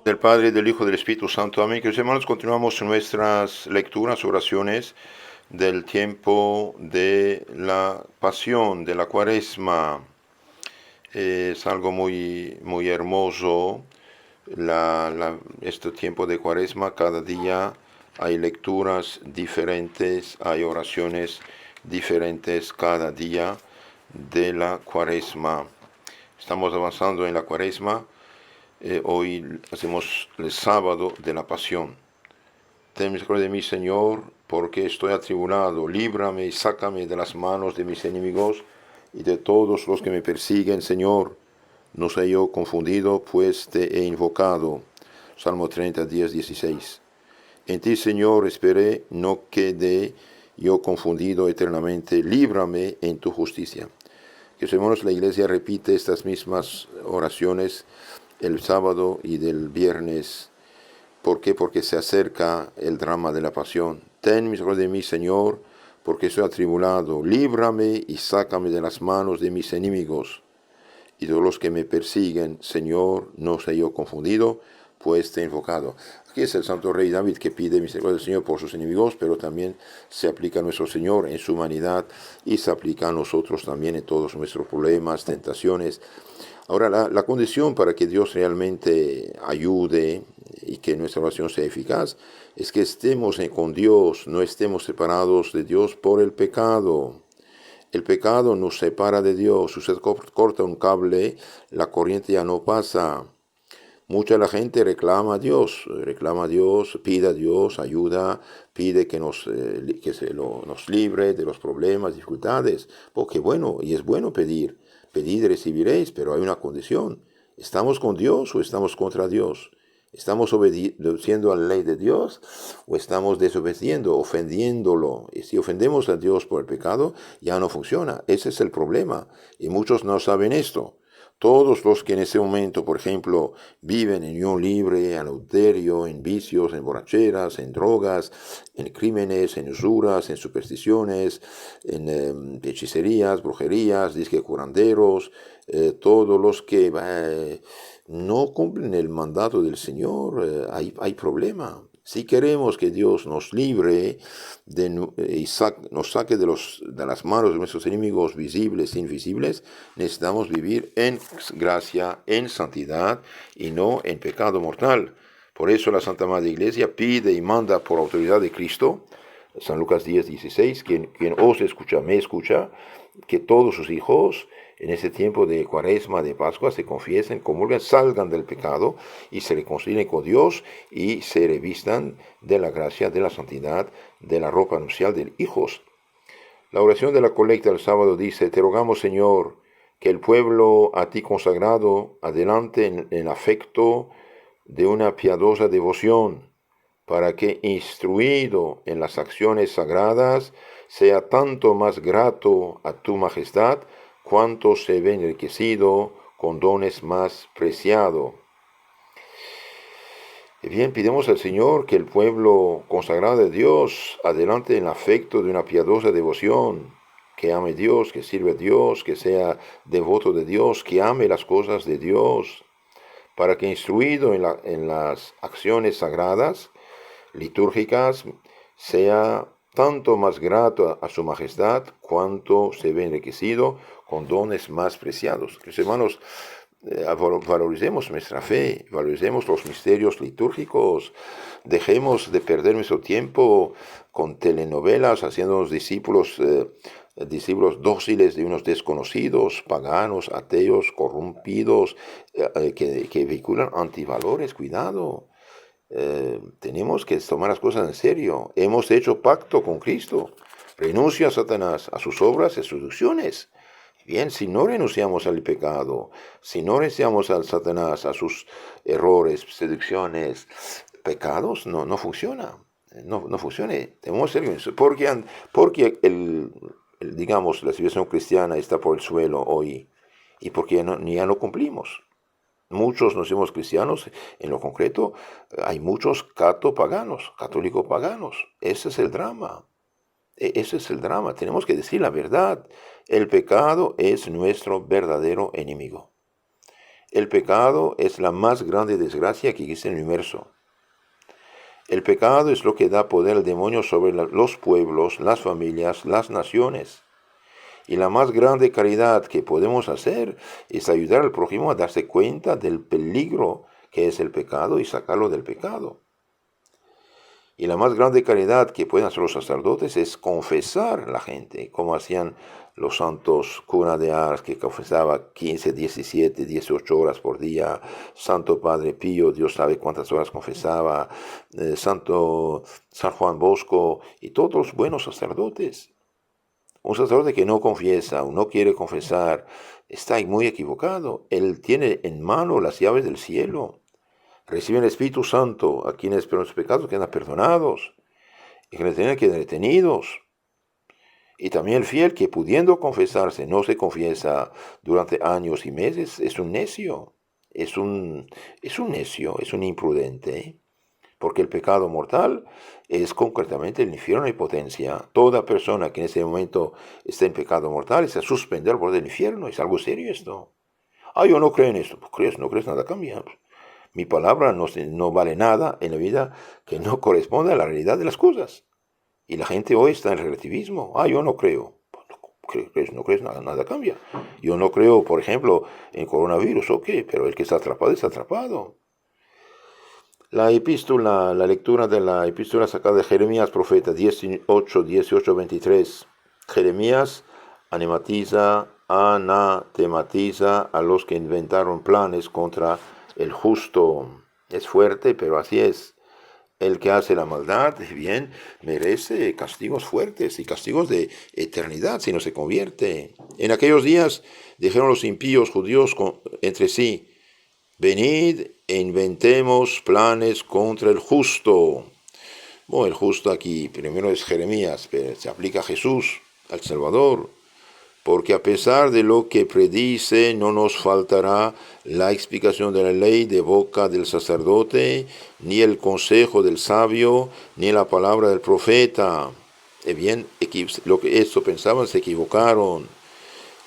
Del Padre, del Hijo y del Espíritu Santo. Amén. Queridos hermanos, continuamos nuestras lecturas, oraciones del tiempo de la pasión, de la cuaresma. Es algo muy hermoso este tiempo de cuaresma. Cada día hay lecturas diferentes, hay oraciones diferentes cada día de la cuaresma. Estamos avanzando en la cuaresma. Hoy hacemos el sábado de la pasión. Ten misericordia de mí, Señor, porque estoy atribulado. Líbrame y sácame de las manos de mis enemigos y de todos los que me persiguen, Señor. No sea yo confundido, pues te he invocado. Salmo 30, 10, 16. En ti, Señor, esperé, no quedé yo confundido eternamente. Líbrame en tu justicia. Que hermanos, la iglesia repite estas mismas oraciones el sábado y del viernes. ¿Por qué? Porque se acerca el drama de la pasión. Ten misericordia de mí, Señor, porque estoy atribulado. Líbrame y sácame de las manos de mis enemigos y de los que me persiguen. Señor, no sea yo confundido, pues te he invocado. Aquí es el santo rey David que pide misericordia del Señor por sus enemigos, pero también se aplica a nuestro Señor en su humanidad y se aplica a nosotros también en todos nuestros problemas, tentaciones. Ahora, la condición para que Dios realmente ayude y que nuestra oración sea eficaz es que estemos con Dios, no estemos separados de Dios por el pecado. El pecado nos separa de Dios. Si usted corta un cable, la corriente ya no pasa. Mucha la gente reclama a Dios, pide a Dios ayuda, pide que nos libre de los problemas, dificultades. Porque bueno, y es bueno pedir, pedid y recibiréis, pero hay una condición. ¿Estamos con Dios o estamos contra Dios? ¿Estamos obedeciendo a la ley de Dios o estamos desobedeciendo, ofendiéndolo? Y si ofendemos a Dios por el pecado, ya no funciona. Ese es el problema. Y muchos no saben esto. Todos los que en ese momento, por ejemplo, viven en unión libre, en adulterio, en vicios, en borracheras, en drogas, en crímenes, en usuras, en supersticiones, en hechicerías, brujerías, disque curanderos, todos los que no cumplen el mandato del Señor, hay problema. Si queremos que Dios nos libre y nos saque de las manos de nuestros enemigos visibles e invisibles, necesitamos vivir en gracia, en santidad y no en pecado mortal. Por eso la Santa Madre Iglesia pide y manda por autoridad de Cristo, San Lucas 10, 16, quien os escucha, me escucha, que todos sus hijos en ese tiempo de Cuaresma, de Pascua, se confiesen, comulguen, salgan del pecado y se reconcilien con Dios y se revistan de la gracia, de la santidad, de la ropa nupcial de hijos. La oración de la colecta del sábado dice: te rogamos, Señor, que el pueblo a ti consagrado adelante en el afecto de una piadosa devoción, para que, instruido en las acciones sagradas, sea tanto más grato a tu majestad, cuanto se ve enriquecido con dones más preciados. Bien, pidamos al Señor que el pueblo consagrado de Dios adelante en el afecto de una piadosa devoción, que ame a Dios, que sirve a Dios, que sea devoto de Dios, que ame las cosas de Dios, para que, instruido en las acciones sagradas, litúrgicas, sea tanto más grato a su majestad, cuanto se ve enriquecido con dones más preciados. Los hermanos, valoricemos nuestra fe, valoricemos los misterios litúrgicos, dejemos de perder nuestro tiempo con telenovelas, haciéndonos discípulos dóciles de unos desconocidos, paganos, ateos, corrompidos, que vehiculan antivalores. Cuidado. Tenemos que tomar las cosas en serio. Hemos hecho pacto con Cristo. Renuncio a Satanás, a sus obras y seducciones. Bien, si no renunciamos al pecado, si no renunciamos a Satanás, a sus errores, seducciones, pecados, no funciona. No funciona. Tenemos que ser eso. Porque digamos, la civilización cristiana está por el suelo hoy y porque ya no cumplimos. Muchos nos hacemos cristianos, en lo concreto, hay muchos católicos paganos. Ese es el drama. Ese es el drama. Tenemos que decir la verdad. El pecado es nuestro verdadero enemigo. El pecado es la más grande desgracia que existe en el universo. El pecado es lo que da poder al demonio sobre los pueblos, las familias, las naciones. Y la más grande caridad que podemos hacer es ayudar al prójimo a darse cuenta del peligro que es el pecado y sacarlo del pecado. Y la más grande caridad que pueden hacer los sacerdotes es confesar a la gente, como hacían los santos Cuna de Ars, que confesaba 15, 17, 18 horas por día. Santo Padre Pío, Dios sabe cuántas horas confesaba. Santo San Juan Bosco y todos los buenos sacerdotes. Un sacerdote que no confiesa o no quiere confesar está muy equivocado. Él tiene en mano las llaves del cielo. Reciben el Espíritu Santo a quienes por los pecados quedan perdonados y que les tienen que quedar detenidos. Y también el fiel que pudiendo confesarse no se confiesa durante años y meses es un necio, es un necio, es un imprudente. Porque el pecado mortal es concretamente el infierno y potencia. Toda persona que en ese momento está en pecado mortal está suspendida por el infierno. Es algo serio esto. Yo no creo en esto. Pues crees, no crees, nada cambia. Mi palabra no vale nada en la vida que no corresponde a la realidad de las cosas. Y la gente hoy está en el relativismo. Yo no creo. Pues no crees, nada cambia. Yo no creo, por ejemplo, en coronavirus, ok, pero el que está atrapado está atrapado. La lectura de la epístola sacada de Jeremías, profeta, 18, 23. Jeremías anatematiza a los que inventaron planes contra el justo. Es fuerte, pero así es. El que hace la maldad, bien, merece castigos fuertes y castigos de eternidad si no se convierte. En aquellos días dijeron los impíos judíos entre sí: venid e inventemos planes contra el justo. Bueno, el justo aquí primero es Jeremías, pero se aplica a Jesús, al Salvador. Porque a pesar de lo que predice, no nos faltará la explicación de la ley de boca del sacerdote, ni el consejo del sabio, ni la palabra del profeta. Bien, lo que esto pensaban se equivocaron.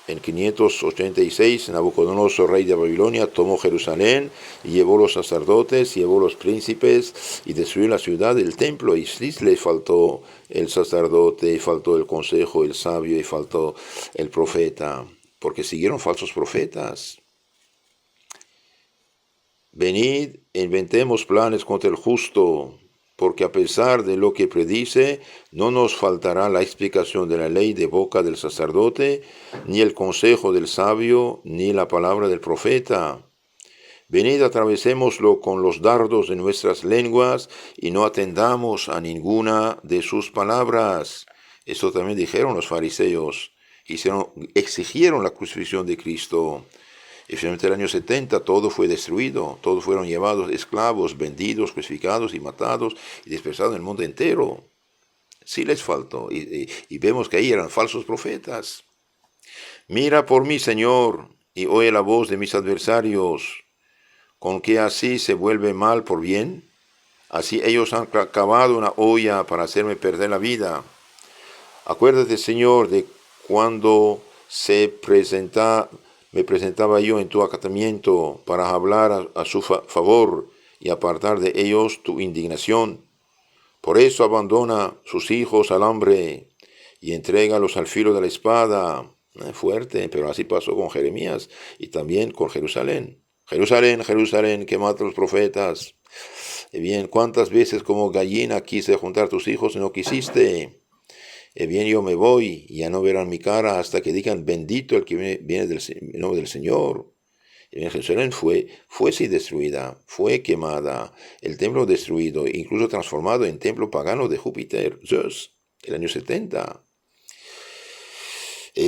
En 586, Nabucodonosor, rey de Babilonia, tomó Jerusalén y llevó los sacerdotes, llevó los príncipes y destruyó la ciudad del templo. Y sí le faltó el sacerdote, faltó el consejo, el sabio y faltó el profeta, porque siguieron falsos profetas. Venid, inventemos planes contra el justo, porque a pesar de lo que predice, no nos faltará la explicación de la ley de boca del sacerdote, ni el consejo del sabio, ni la palabra del profeta. Venid, atravesémoslo con los dardos de nuestras lenguas, y no atendamos a ninguna de sus palabras. Esto también dijeron los fariseos, exigieron la crucifixión de Cristo. Y finalmente en el año 70 todo fue destruido, todos fueron llevados esclavos, vendidos, crucificados y matados y dispersados en el mundo entero. Sí les faltó, y vemos que ahí eran falsos profetas. Mira por mí, Señor, y oye la voz de mis adversarios, con que así se vuelve mal por bien. Así ellos han cavado una olla para hacerme perder la vida. Acuérdate, Señor, de cuando me presentaba yo en tu acatamiento para hablar a su favor y apartar de ellos tu indignación. Por eso abandona sus hijos al hambre y entrégalos al filo de la espada. Fuerte, pero así pasó con Jeremías y también con Jerusalén. Jerusalén, Jerusalén, que mata a los profetas. Bien, ¿cuántas veces como gallina quise juntar tus hijos y no quisiste? Bien, yo me voy y ya no verán mi cara hasta que digan bendito el que viene del nombre del Señor. En Jerusalén fue sí destruida, fue quemada, el templo destruido, incluso transformado en templo pagano de Júpiter, Zeus, el año 70.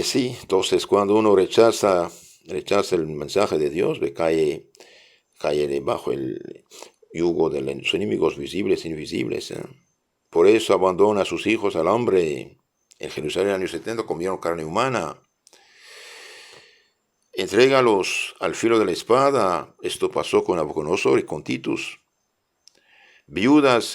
Sí, entonces cuando uno rechaza el mensaje de Dios, cae bajo el yugo de los enemigos visibles e invisibles. Por eso abandona a sus hijos al hambre. En Jerusalén en el año 70 comieron carne humana. Entrégalos al filo de la espada. Esto pasó con Nabucodonosor y con Titus. Viudas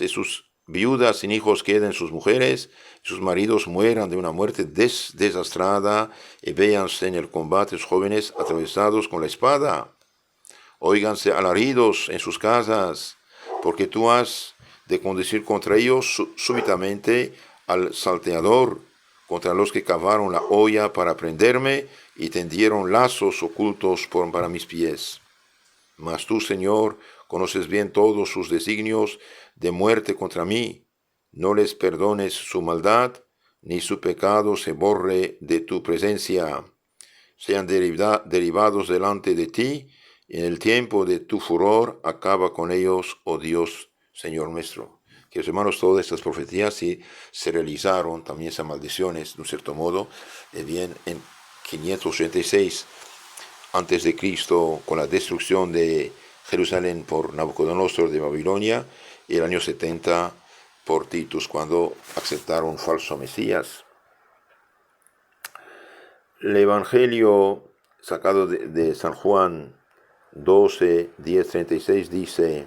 sin hijos queden sus mujeres, sus maridos mueran de una muerte desastrada y véanse en el combate los jóvenes atravesados con la espada. óiganse alaridos en sus casas, porque tú has de conducir contra ellos súbitamente al salteador, contra los que cavaron la olla para prenderme y tendieron lazos ocultos para mis pies. Mas tú, Señor, conoces bien todos sus designios de muerte contra mí. No les perdones su maldad, ni su pecado se borre de tu presencia. Sean derivados delante de ti, y en el tiempo de tu furor acaba con ellos, oh Dios, Señor nuestro. Que hermanos, todas estas profecías sí se realizaron, también esas maldiciones, de un cierto modo, bien en 586 antes de Cristo, con la destrucción de Jerusalén por Nabucodonosor de Babilonia, y el año 70 por Titus, cuando aceptaron un falso Mesías. El Evangelio sacado de San Juan 12, 10, 36 dice: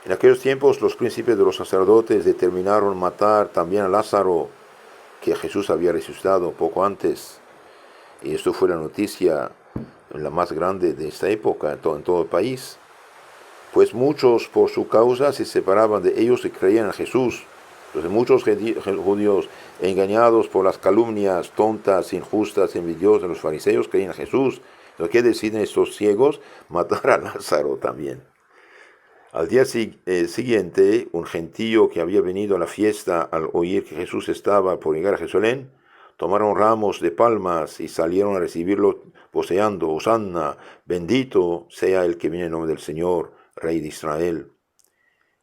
en aquellos tiempos los príncipes de los sacerdotes determinaron matar también a Lázaro, que Jesús había resucitado poco antes. Y esto fue la noticia la más grande de esta época en todo el país. Pues muchos por su causa se separaban de ellos y creían en Jesús. Entonces muchos judíos, engañados por las calumnias tontas, injustas, envidiosas de los fariseos, creían en Jesús. Lo que deciden estos ciegos, matar a Lázaro también. Al día siguiente, un gentío que había venido a la fiesta al oír que Jesús estaba por llegar a Jerusalén, tomaron ramos de palmas y salieron a recibirlo voceando: Hosanna, bendito sea el que viene en nombre del Señor, Rey de Israel.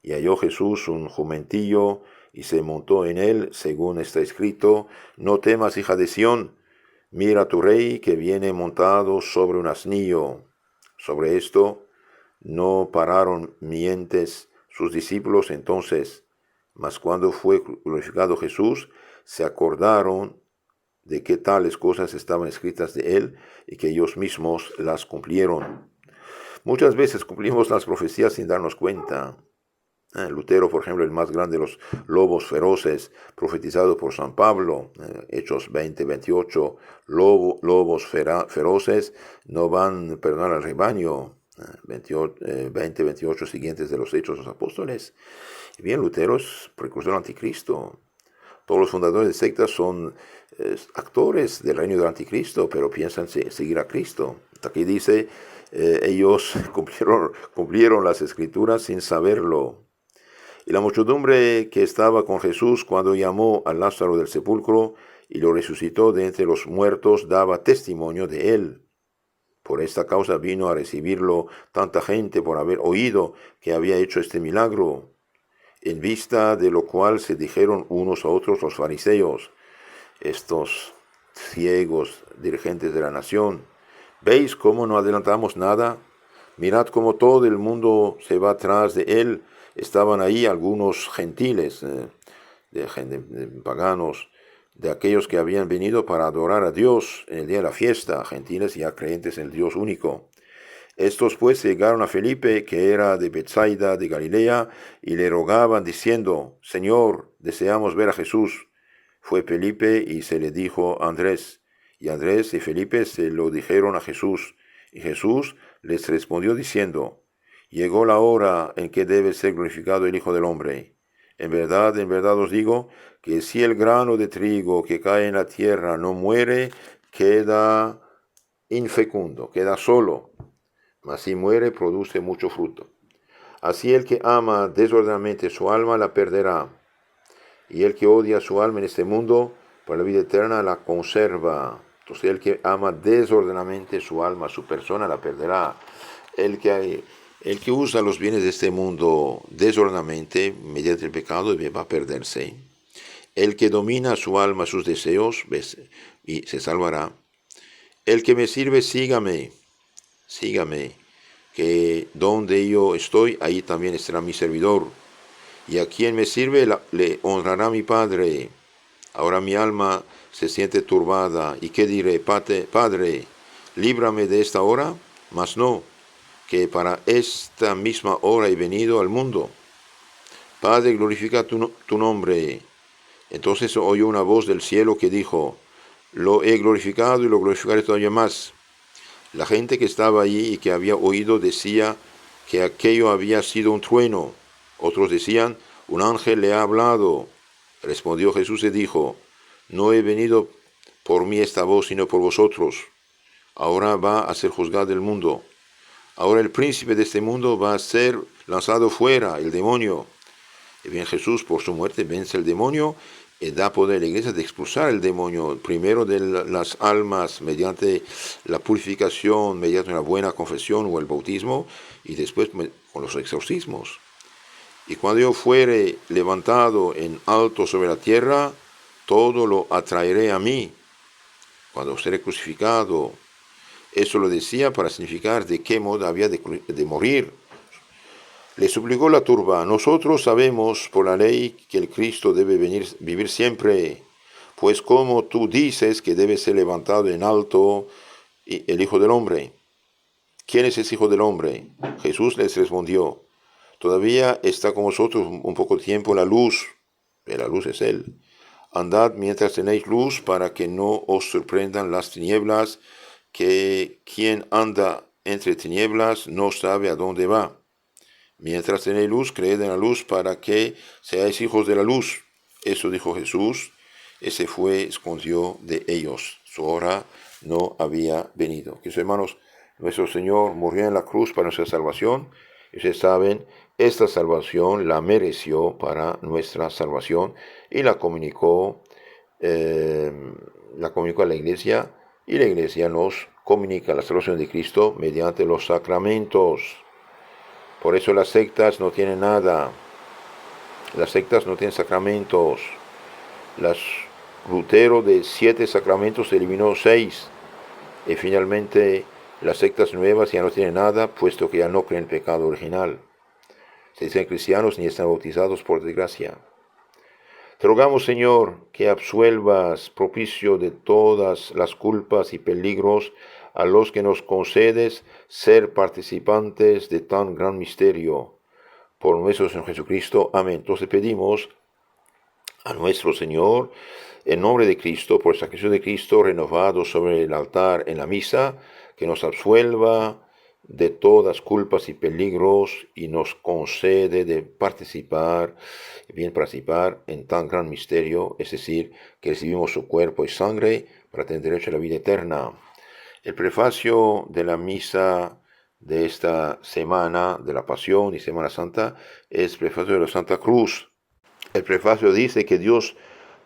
Y halló Jesús un jumentillo y se montó en él, según está escrito: no temas, hija de Sión, mira a tu rey que viene montado sobre un asnillo. Sobre esto no pararon mientes sus discípulos entonces, mas cuando fue glorificado Jesús, se acordaron de que tales cosas estaban escritas de él y que ellos mismos las cumplieron. Muchas veces cumplimos las profecías sin darnos cuenta. Lutero, por ejemplo, el más grande de los lobos feroces, profetizado por San Pablo, Hechos 20, 28, lobos feroces no van a perdonar al rebaño, 20, 28 siguientes de los Hechos de los Apóstoles. Y bien, Lutero es precursor anticristo. Todos los fundadores de sectas son actores del reino del anticristo, pero piensan seguir a Cristo. Aquí dice, ellos cumplieron las escrituras sin saberlo. Y la muchedumbre que estaba con Jesús cuando llamó a Lázaro del sepulcro y lo resucitó de entre los muertos daba testimonio de él. Por esta causa vino a recibirlo tanta gente por haber oído que había hecho este milagro. En vista de lo cual se dijeron unos a otros los fariseos, estos ciegos dirigentes de la nación: ¿veis cómo no adelantamos nada? Mirad cómo todo el mundo se va atrás de él. Estaban ahí algunos gentiles, de paganos, de aquellos que habían venido para adorar a Dios en el día de la fiesta, gentiles ya creyentes en el Dios único. Estos pues llegaron a Felipe, que era de Betsaida de Galilea, y le rogaban diciendo: Señor, deseamos ver a Jesús. Fue Felipe y se le dijo a Andrés, y Andrés y Felipe se lo dijeron a Jesús, y Jesús les respondió diciendo: llegó la hora en que debe ser glorificado el Hijo del Hombre. En verdad os digo, que si el grano de trigo que cae en la tierra no muere, queda infecundo, queda solo, mas si muere, produce mucho fruto. Así el que ama desordenadamente su alma la perderá, y el que odia su alma en este mundo, para la vida eterna la conserva. Entonces el que ama desordenadamente su alma, su persona, la perderá. El que usa los bienes de este mundo desordenadamente, mediante el pecado, va a perderse. El que domina su alma, sus deseos, y se salvará. El que me sirve, sígame, que donde yo estoy, ahí también estará mi servidor. Y a quien me sirve, le honrará mi Padre. Ahora mi alma se siente turbada. ¿Y qué diré? Padre, líbrame de esta hora. Mas no, que para esta misma hora he venido al mundo. Padre, glorifica tu nombre. Entonces oyó una voz del cielo que dijo: lo he glorificado y lo glorificaré todavía más. La gente que estaba allí y que había oído decía que aquello había sido un trueno. Otros decían, un ángel le ha hablado. Respondió Jesús y dijo, no he venido por mí esta voz, sino por vosotros. Ahora va a ser juzgado el mundo. Ahora el príncipe de este mundo va a ser lanzado fuera, el demonio. Y bien, Jesús por su muerte vence el demonio y da poder a la iglesia de expulsar el demonio, primero de las almas mediante la purificación, mediante una buena confesión o el bautismo, y después con los exorcismos. Y cuando yo fuere levantado en alto sobre la tierra, todo lo atraeré a mí. Cuando seré crucificado, eso lo decía para significar de qué modo había de morir. Le suplicó la turba, nosotros sabemos por la ley que el Cristo debe vivir siempre, pues como tú dices que debe ser levantado en alto el Hijo del Hombre. ¿Quién es ese Hijo del Hombre? Jesús les respondió, todavía está con vosotros un poco tiempo la luz es Él. Andad mientras tenéis luz para que no os sorprendan las tinieblas, que quien anda entre tinieblas no sabe a dónde va. Mientras tenéis luz, creed en la luz para que seáis hijos de la luz. Eso dijo Jesús, y se fue, escondió de ellos. Su hora no había venido. Queridos hermanos, nuestro Señor murió en la cruz para nuestra salvación. Y ustedes saben, esta salvación la mereció para nuestra salvación y la comunicó a la iglesia, y la iglesia nos comunica la salvación de Cristo mediante los sacramentos. Por eso las sectas no tienen nada. Las sectas no tienen sacramentos. Lutero de 7 sacramentos eliminó 6. Y finalmente las sectas nuevas ya no tienen nada, puesto que ya no creen el pecado original. Se dicen cristianos ni están bautizados por desgracia. Te rogamos, Señor, que absuelvas propicio de todas las culpas y peligros a los que nos concedes ser participantes de tan gran misterio. Por nuestro Señor Jesucristo. Amén. Entonces pedimos a nuestro Señor, en nombre de Cristo, por el sacrificio de Cristo renovado sobre el altar en la misa, que nos absuelva de todas culpas y peligros y nos concede de participar en tan gran misterio, es decir, que recibimos su cuerpo y sangre para tener derecho a la vida eterna. El prefacio de la misa de esta semana de la Pasión y Semana Santa es prefacio de la Santa Cruz. El prefacio dice que Dios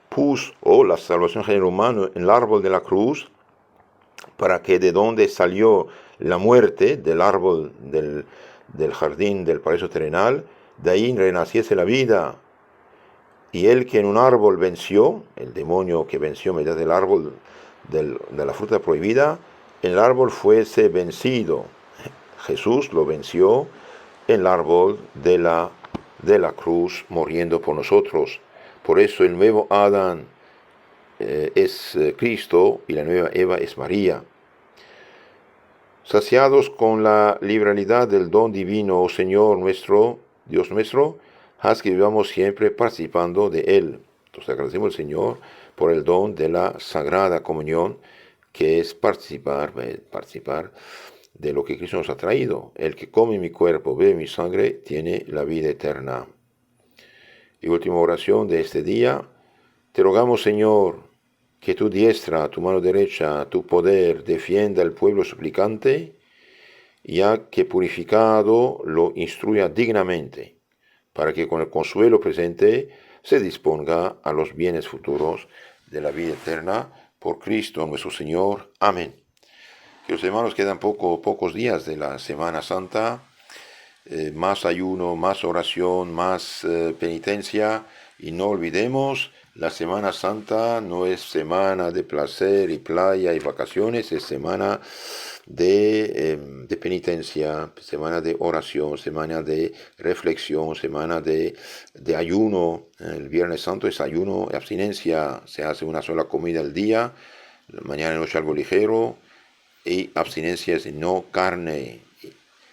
puso la salvación del género humano en el árbol de la cruz, para que de donde salió la muerte, del árbol del jardín del paraíso terrenal, de ahí renaciese la vida. Y el que en un árbol venció, el demonio que venció mediante el árbol de la fruta prohibida, el árbol fuese vencido. Jesús lo venció en el árbol de la cruz, muriendo por nosotros. Por eso el nuevo Adán es Cristo y la nueva Eva es María. Saciados con la liberalidad del don divino, oh Señor nuestro, Dios nuestro, haz que vivamos siempre participando de Él. Entonces agradecemos al Señor por el don de la Sagrada Comunión, que es participar de lo que Cristo nos ha traído. El que come mi cuerpo, bebe mi sangre, tiene la vida eterna. Y última oración de este día. Te rogamos, Señor, que tu diestra, tu mano derecha, tu poder defienda al pueblo suplicante, ya que purificado lo instruya dignamente, para que con el consuelo presente se disponga a los bienes futuros de la vida eterna, por Cristo nuestro Señor. Amén. Queridos hermanos, quedan pocos días de la Semana Santa, más ayuno, más oración, más penitencia, y no olvidemos, la Semana Santa no es semana de placer y playa y vacaciones, es semana de penitencia, semana de oración, semana de reflexión, semana de ayuno. El Viernes Santo es ayuno y abstinencia, se hace una sola comida al día, mañana y noche algo ligero, y abstinencia es no carne.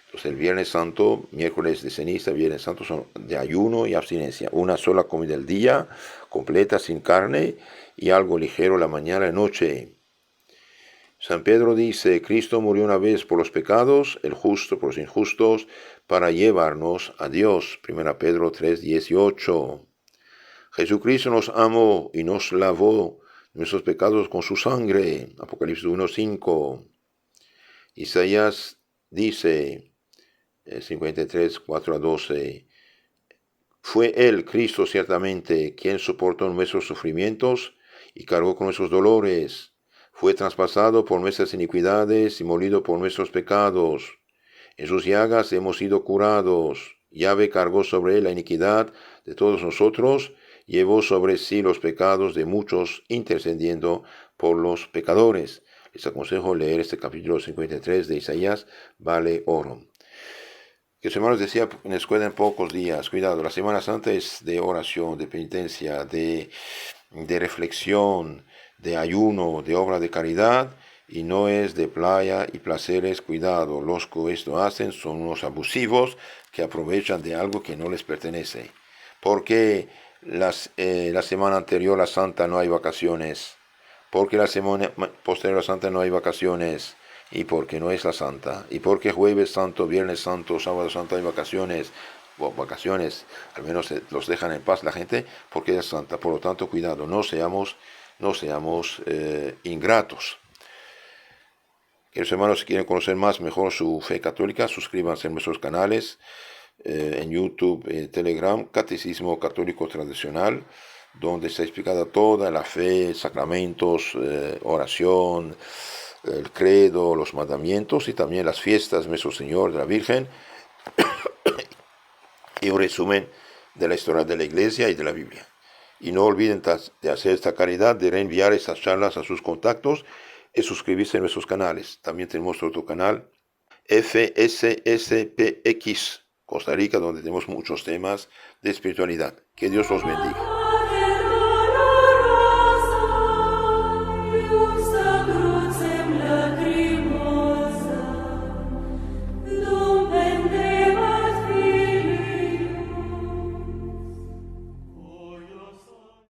Entonces el Viernes Santo, miércoles de ceniza, Viernes Santo son de ayuno y abstinencia. Una sola comida al día, completa, sin carne, y algo ligero la mañana y la noche. San Pedro dice, Cristo murió una vez por los pecados, el justo por los injustos, para llevarnos a Dios. 1 Pedro 3:18. Jesucristo nos amó y nos lavó nuestros pecados con su sangre. Apocalipsis 1:5. Isaías dice, 53, 4-12, fue Él, Cristo, ciertamente, quien soportó nuestros sufrimientos y cargó con nuestros dolores. Fue traspasado por nuestras iniquidades y molido por nuestros pecados. En sus llagas hemos sido curados. Yahvé cargó sobre él la iniquidad de todos nosotros, llevó sobre sí los pecados de muchos, intercediendo por los pecadores. Les aconsejo leer este capítulo 53 de Isaías, vale oro. Que los hermanos decía en la escuela en pocos días, cuidado, la Semana Santa es de oración, de penitencia, de reflexión, de ayuno, de obra de caridad, y no es de playa y placeres. Cuidado, los que esto hacen son unos abusivos que aprovechan de algo que no les pertenece. Porque la semana anterior a la Santa no hay vacaciones, porque la semana posterior a la Santa no hay vacaciones, y porque no es la Santa, y porque Jueves Santo, Viernes Santo, Sábado Santo hay vacaciones, al menos los dejan en paz la gente, porque es Santa. Por lo tanto, cuidado, no seamos ingratos. Que los hermanos, si quieren conocer mejor su fe católica, suscríbanse en nuestros canales, en YouTube, Telegram, Catecismo Católico Tradicional, donde está explicada toda la fe, sacramentos, oración, el credo, los mandamientos y también las fiestas de nuestro Señor, de la Virgen, y un resumen de la historia de la Iglesia y de la Biblia. Y no olviden de hacer esta caridad, de reenviar estas charlas a sus contactos y suscribirse a nuestros canales. También tenemos otro canal, FSSPX Costa Rica, donde tenemos muchos temas de espiritualidad. Que Dios los bendiga.